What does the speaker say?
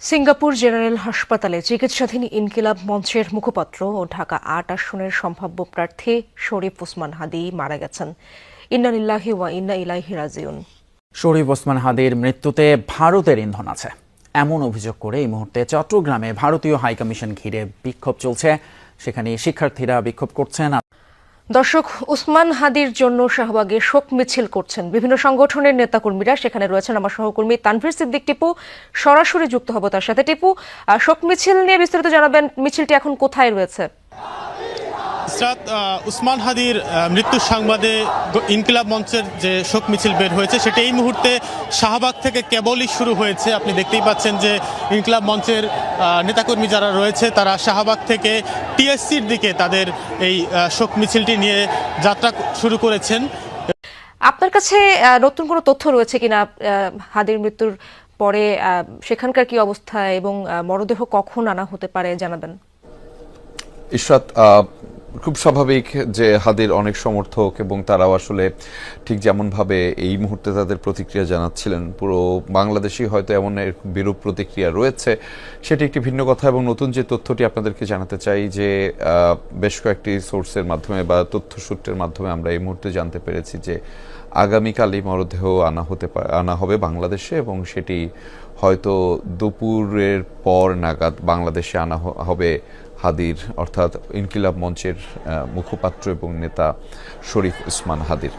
Singapore general হাসপাতালে চিকিৎসাধীন ইনকিলাব মঞ্চের মুখপাত্র ও ঢাকা ৮ আসনের সম্ভাব্য প্রার্থী শরীফ ওসমান হাদী মারা গেছেন। ইন্না লিল্লাহি ওয়া ইন্না ইলাইহি রাজিউন। শরীফ ওসমান হাদীর মৃত্যুতে ভারতের ইন্ধন আছে এমন অভিযোগ করে এই মুহূর্তে চট্টগ্রামে ভারতীয় হাইকমিশন ঘিরে বিক্ষোভ চলছে। সেখানে শিক্ষার্থীরা বিক্ষোভ করছেন। দর্শক, ওসমান হাদীর জন্য শাহবাগে শোক মিছিল করছেন বিভিন্ন সংগঠনের নেতাকর্মীরা। সেখানে রয়েছেন আমার সহকর্মী তানভীর সিদ্দিক টিপু। সরাসরি যুক্ত হব তার সাথে। টিপু, শোক মিছিল নিয়ে বিস্তারিত জানাবেন। মিছিলটি এখন কোথায় রয়েছে? উসমান হাদীর মৃত্যুর সংবাদে ইনকিলাব মঞ্চের যে শোক মিছিল বের হয়েছে সেটা এই মুহূর্তে শাহবাগ থেকে কেবলই শুরু হয়েছে। আপনি দেখতেই পাচ্ছেন যে ইনকিলাব মঞ্চের নেতাকর্মী যারা রয়েছে তারা শাহবাগ থেকে টিএসসির দিকে তাদের এই শোক মিছিলটি নিয়ে যাত্রা শুরু করেছেন। আপনার কাছে নতুন কোনো তথ্য রয়েছে কিনা হাদীর মৃত্যুর পরে সেখানকার কি অবস্থা এবং মরদেহ কখন আনা হতে পারে জানাবেন? ইশরাত, খুব স্বাভাবিক যে হাদীর অনেক সমর্থক এবং তারাও আসলে ঠিক যেমনভাবে এই মুহূর্তে তাদের প্রতিক্রিয়া জানাচ্ছিলেন, পুরো বাংলাদেশেই হয়তো এমন বিরূপ প্রতিক্রিয়া রয়েছে, সেটি একটি ভিন্ন কথা। এবং নতুন যে তথ্যটি আপনাদেরকে জানাতে চাই যে বেশ কয়েকটি সোর্সের মাধ্যমে বা তথ্যসূত্রের মাধ্যমে আমরা এই মুহূর্তে জানতে পেরেছি যে আগামীকালই মরদেহ আনা হবে বাংলাদেশে এবং সেটি হয়তো দুপুরের পর নাগাদ বাংলাদেশে আনা হবে হাদীর, অর্থাৎ ইনকিলাব মঞ্চের মুখপাত্র এবং নেতা শরীফ ওসমান হাদীর।